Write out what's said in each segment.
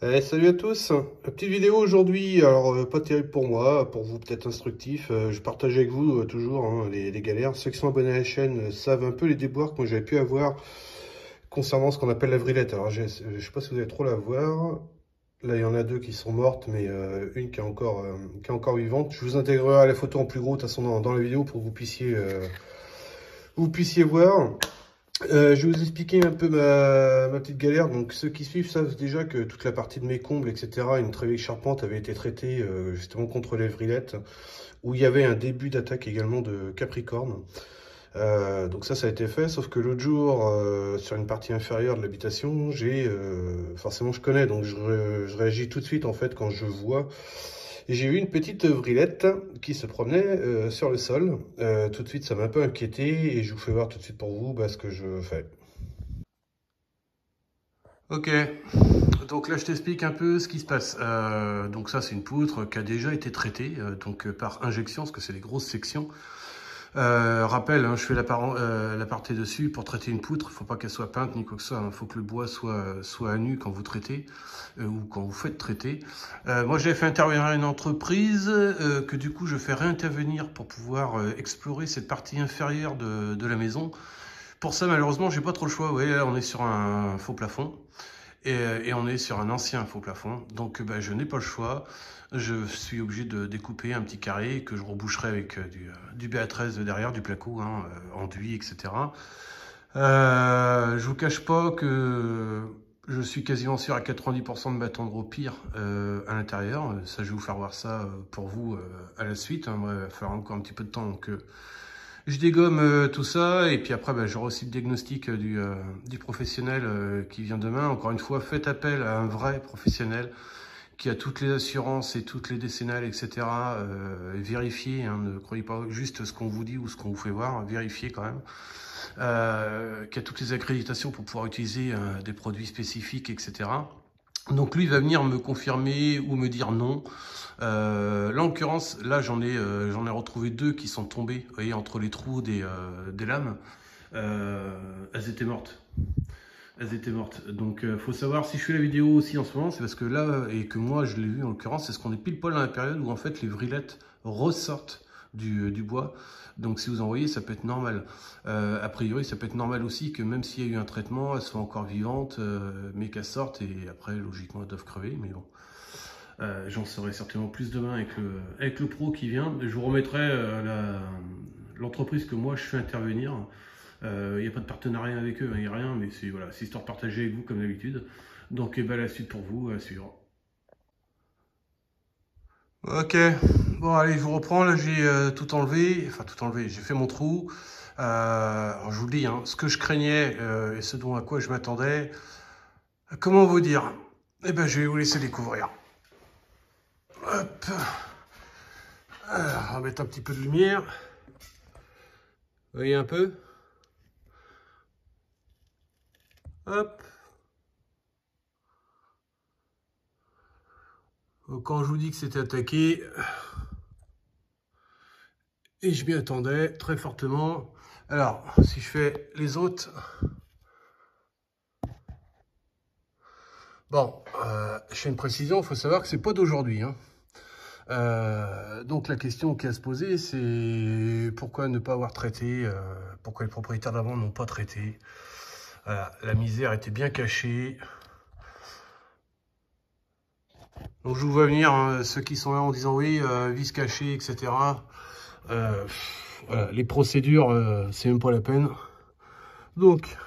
Salut à tous, petite vidéo aujourd'hui, alors pas terrible pour moi, pour vous peut-être instructif, je partage avec vous toujours hein, les galères. Ceux qui sont abonnés à la chaîne savent un peu les déboires que j'avais pu avoir concernant ce qu'on appelle la vrillette. Alors je sais pas si vous allez trop la voir, là il y en a deux qui sont mortes mais une qui est encore vivante. Je vous intégrerai la photo en plus gros de toute façon dans la vidéo pour que vous puissiez voir. Je vais vous expliquer un peu ma petite galère. Donc ceux qui suivent savent déjà que toute la partie de mes combles, etc., une trévée charpente avait été traitée justement contre les vrillettes, où il y avait un début d'attaque également de Capricorne. Donc ça a été fait, sauf que l'autre jour, sur une partie inférieure de l'habitation, forcément je connais, donc je réagis tout de suite en fait quand je vois. Et j'ai eu une petite vrillette qui se promenait sur le sol. Tout de suite, ça m'a un peu inquiété et je vous fais voir tout de suite pour vous ce que je fais. Ok, donc là je t'explique un peu ce qui se passe. Donc ça c'est une poutre qui a déjà été traitée par injection, parce que c'est des grosses sections. Rappel, hein, je fais l'aparté dessus. Pour traiter une poutre, il ne faut pas qu'elle soit peinte ni quoi que ce soit. Il faut que le bois soit à nu quand vous traitez ou quand vous faites traiter. Moi, j'ai fait intervenir une entreprise que du coup, je fais réintervenir pour pouvoir explorer cette partie inférieure de la maison. Pour ça, malheureusement, j'ai pas trop le choix. Vous voyez, là, on est sur un faux plafond. Et on est sur un ancien faux plafond, donc je n'ai pas le choix. Je suis obligé de découper un petit carré que je reboucherai avec du BA13 derrière, du placo, hein, enduit, etc. Je vous cache pas que je suis quasiment sûr à 90% de m'attendre au pire à l'intérieur. Ça, je vais vous faire voir ça pour vous à la suite. Hein. Il va falloir encore un petit peu de temps, donc je dégomme tout ça et puis après j'aurai aussi le diagnostic du professionnel qui vient demain. Encore une fois, faites appel à un vrai professionnel qui a toutes les assurances et toutes les décennales, etc. Vérifiez, hein, ne croyez pas juste ce qu'on vous dit ou ce qu'on vous fait voir, vérifiez quand même. Qui a toutes les accréditations pour pouvoir utiliser des produits spécifiques, etc. Donc lui va venir me confirmer ou me dire non. Là en l'occurrence, là j'en ai retrouvé deux qui sont tombés, vous voyez, entre les trous des lames. Elles étaient mortes. Elles étaient mortes. Donc faut savoir, si je fais la vidéo aussi en ce moment, c'est parce que là, et que moi je l'ai vu en l'occurrence, c'est ce qu'on est pile poil dans la période où en fait les vrillettes ressortent du bois. Donc si vous en voyez, ça peut être normal. A priori, ça peut être normal aussi que même s'il y a eu un traitement, elles soient encore vivantes, mais qu'elles sortent et après, logiquement, elles doivent crever. Mais bon, j'en saurai certainement plus demain avec le pro qui vient. Je vous remettrai l'entreprise que moi je fais intervenir. Il n'y a pas de partenariat avec eux, il n'y a rien, mais c'est voilà, histoire de partager avec vous comme d'habitude. Donc la suite pour vous à suivre. Ok, bon allez, je vous reprends, là j'ai tout enlevé, enfin tout enlevé, j'ai fait mon trou. Alors, je vous le dis, hein, ce que je craignais et ce dont à quoi je m'attendais, comment vous dire? Eh ben je vais vous laisser découvrir. Hop, alors, on va mettre un petit peu de lumière. Vous voyez un peu? Hop. Donc, quand je vous dis que c'était attaqué, et je m'y attendais très fortement. Alors, si je fais les autres... Bon, je fais une précision, il faut savoir que c'est pas d'aujourd'hui. Hein. Donc la question qui est à se poser, c'est pourquoi ne pas avoir traité, pourquoi les propriétaires d'avant n'ont pas traité. Voilà, la misère était bien cachée. Donc je vous vois venir, hein, ceux qui sont là en disant oui, vis cachée, etc. Voilà, les procédures, c'est même pas la peine. Donc,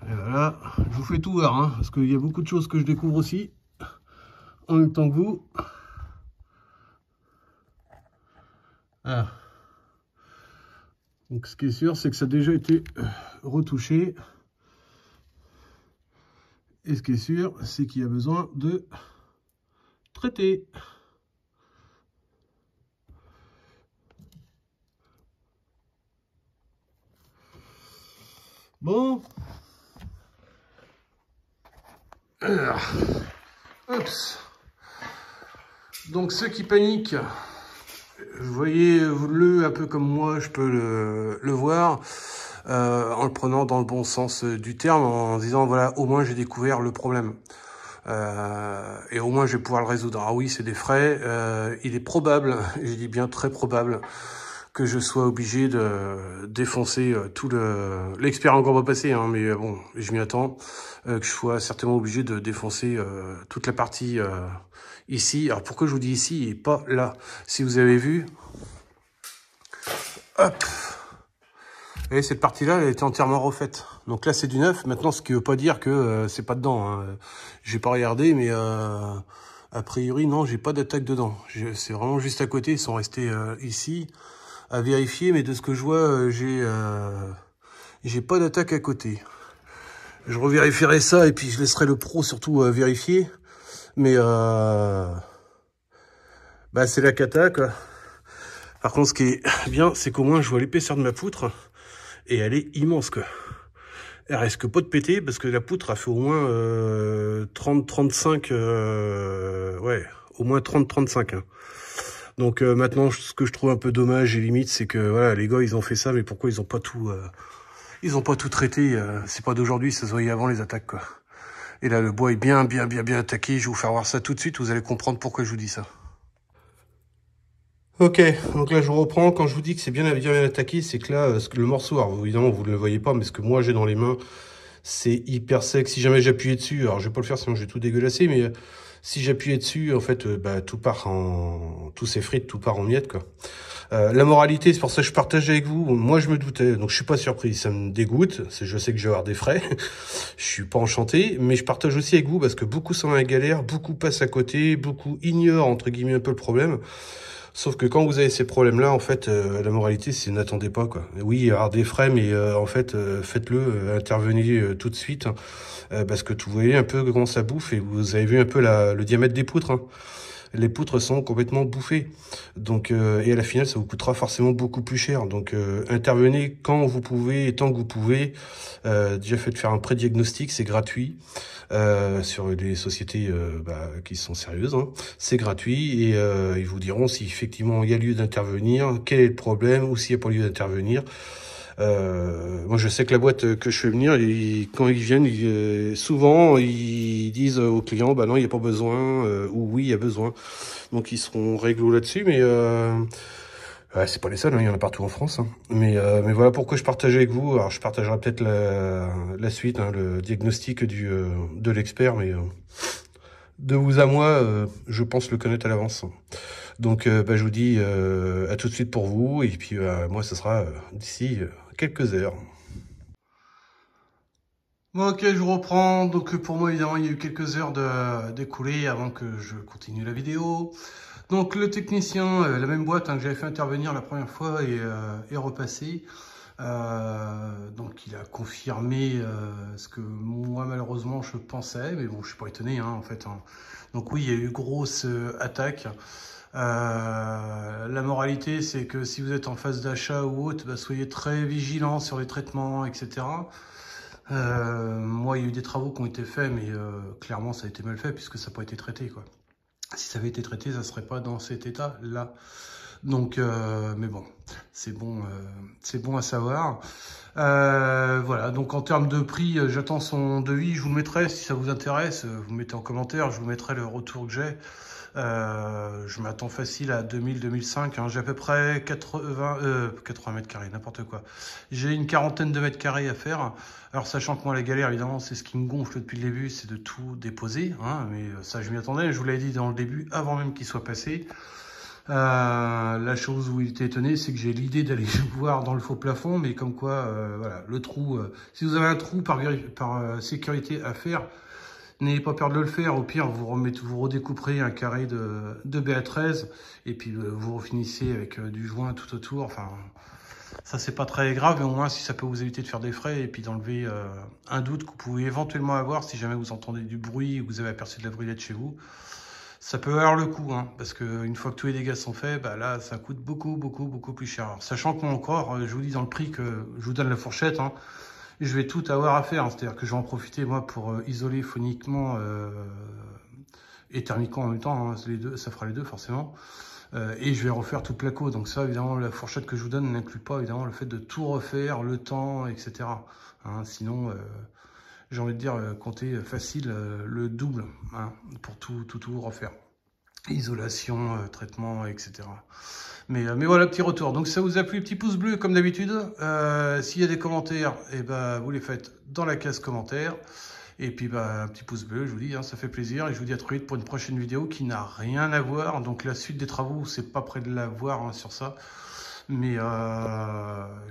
et voilà, je vous fais tout voir, hein, parce qu'il y a beaucoup de choses que je découvre aussi, en même temps que vous. Voilà. Donc ce qui est sûr, c'est que ça a déjà été retouché. Et ce qui est sûr, c'est qu'il y a besoin de traiter. Bon. Alors, oups. Donc ceux qui paniquent, voyez-le un peu comme moi, je peux le voir, en le prenant dans le bon sens du terme, en disant voilà, au moins j'ai découvert le problème. Et au moins je vais pouvoir le résoudre. Ah oui, c'est des frais. Il est probable, je dis bien très probable, que je sois obligé de défoncer tout l'expert encore pas passé, hein, mais bon, je m'y attends, que je sois certainement obligé de défoncer toute la partie ici. Alors pourquoi je vous dis ici et pas là? Si vous avez vu, hop, et cette partie-là, elle était entièrement refaite. Donc là, c'est du neuf. Maintenant, ce qui veut pas dire que c'est pas dedans, hein. J'ai pas regardé, mais a priori, non, j'ai pas d'attaque dedans. C'est vraiment juste à côté. Ils sont restés ici à vérifier, mais de ce que je vois, j'ai pas d'attaque à côté. Je revérifierai ça et puis je laisserai le pro surtout vérifier. Mais bah c'est la cata, quoi. Par contre, ce qui est bien, c'est qu'au moins je vois l'épaisseur de ma poutre et elle est immense, quoi. Elle risque pas de péter parce que la poutre a fait au moins 30-35, ouais, au moins 30-35. Hein. Donc maintenant, ce que je trouve un peu dommage et limite, c'est que voilà, les gars, ils ont fait ça, mais pourquoi ils ont pas tout, traité. C'est pas d'aujourd'hui, ça se voyait avant les attaques, quoi. Et là, le bois est bien attaqué. Je vais vous faire voir ça tout de suite. Vous allez comprendre pourquoi je vous dis ça. Ok, donc là je vous reprends. Quand je vous dis que c'est bien attaqué, c'est que là, le morceau, alors évidemment vous ne le voyez pas, mais ce que moi j'ai dans les mains, c'est hyper sec. Si jamais j'appuyais dessus, alors je vais pas le faire sinon je vais tout dégueulasser, mais si j'appuyais dessus, en fait, bah, tout s'effrite, tout part en miettes, quoi. La moralité, c'est pour ça que je partage avec vous. Moi, je me doutais, donc je suis pas surpris. Ça me dégoûte. Je sais que je vais avoir des frais. Je suis pas enchanté, mais je partage aussi avec vous parce que beaucoup sont dans la galère, beaucoup passent à côté, beaucoup ignorent entre guillemets un peu le problème. Sauf que quand vous avez ces problèmes-là, en fait, la moralité, c'est n'attendez pas, quoi. Oui, il y aura des frais, mais en fait, faites-le, intervenez tout de suite, hein, parce que vous voyez un peu comment ça bouffe et vous avez vu un peu le diamètre des poutres, hein. Les poutres sont complètement bouffées. Donc, et à la finale, ça vous coûtera forcément beaucoup plus cher. Donc, intervenez quand vous pouvez et tant que vous pouvez. Déjà, faites faire un pré-diagnostic, c'est gratuit. Sur les sociétés qui sont sérieuses, hein. C'est gratuit et ils vous diront si effectivement il y a lieu d'intervenir, quel est le problème ou s'il n'y a pas lieu d'intervenir. Moi, je sais que la boîte que je fais venir, quand ils viennent, souvent, ils disent aux clients, bah non, il n'y a pas besoin, ou oui, il y a besoin. Donc, ils seront réglo là-dessus, mais c'est pas les seuls, hein, il y en a partout en France. Hein. Mais voilà pourquoi je partage avec vous. Alors, je partagerai peut-être la suite, hein, le diagnostic de l'expert, mais de vous à moi, je pense le connaître à l'avance. Donc, je vous dis à tout de suite pour vous. Et puis, moi, ce sera d'ici quelques heures. Bon, ok, je reprends. Donc, pour moi, évidemment, il y a eu quelques heures d'écoulées avant que je continue la vidéo. Donc, le technicien, la même boîte, hein, que j'avais fait intervenir la première fois est repassé. Donc, il a confirmé ce que moi, malheureusement, je pensais. Mais bon, je suis pas étonné, hein, en fait. Hein. Donc, oui, il y a eu grosse attaque. La moralité, c'est que si vous êtes en phase d'achat ou autre, soyez très vigilants sur les traitements, etc. Moi, il y a eu des travaux qui ont été faits, mais clairement, ça a été mal fait puisque ça n'a pas été traité, quoi. Si ça avait été traité, ça ne serait pas dans cet état-là. Donc, mais bon, c'est bon à savoir. Voilà, donc en termes de prix, j'attends son devis, je vous le mettrai si ça vous intéresse. Vous mettez en commentaire, je vous mettrai le retour que j'ai. Je m'attends facile à 2000-2005, hein. J'ai à peu près 80 mètres carrés, n'importe quoi. J'ai une quarantaine de mètres carrés à faire. Alors sachant que moi la galère évidemment c'est ce qui me gonfle depuis le début, c'est de tout déposer, hein, mais ça je m'y attendais, je vous l'avais dit dans le début avant même qu'il soit passé. La chose où il était étonné, c'est que j'ai l'idée d'aller voir dans le faux plafond, mais comme quoi, voilà, le trou, si vous avez un trou par sécurité à faire, n'ayez pas peur de le faire. Au pire, vous redécouperez un carré de BA13 et puis vous refinissez avec du joint tout autour. Enfin, ça c'est pas très grave, mais au moins si ça peut vous éviter de faire des frais et puis d'enlever un doute que vous pouvez éventuellement avoir si jamais vous entendez du bruit ou vous avez aperçu de la brûlette chez vous. Ça peut avoir le coup, hein, parce qu'une fois que tous les dégâts sont faits, là, ça coûte beaucoup plus cher. Alors, sachant que moi encore, je vous dis dans le prix que je vous donne la fourchette, hein, je vais tout avoir à faire. Hein, c'est-à-dire que je vais en profiter, moi, pour isoler phoniquement et thermiquement en même temps. Hein, les deux, ça fera les deux, forcément. Et je vais refaire toute la placo. Donc ça, évidemment, la fourchette que je vous donne n'inclut pas, évidemment, le fait de tout refaire, le temps, etc. Hein, sinon... j'ai envie de dire, compter facile le double hein, pour tout refaire. Isolation, traitement, etc. Mais voilà, petit retour. Donc, si ça vous a plu, petit pouce bleu comme d'habitude. S'il y a des commentaires, eh ben, vous les faites dans la case commentaires. Et puis, bah, un petit pouce bleu, je vous dis, hein, ça fait plaisir. Et je vous dis à très vite pour une prochaine vidéo qui n'a rien à voir. Donc, la suite des travaux, c'est pas près de la voir hein, sur ça. Mais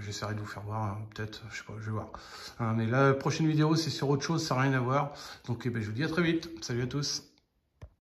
j'essaierai de vous faire voir, hein, peut-être, je sais pas, je vais voir. Hein, mais la prochaine vidéo, c'est sur autre chose, ça n'a rien à voir. Donc, eh ben, je vous dis à très vite. Salut à tous.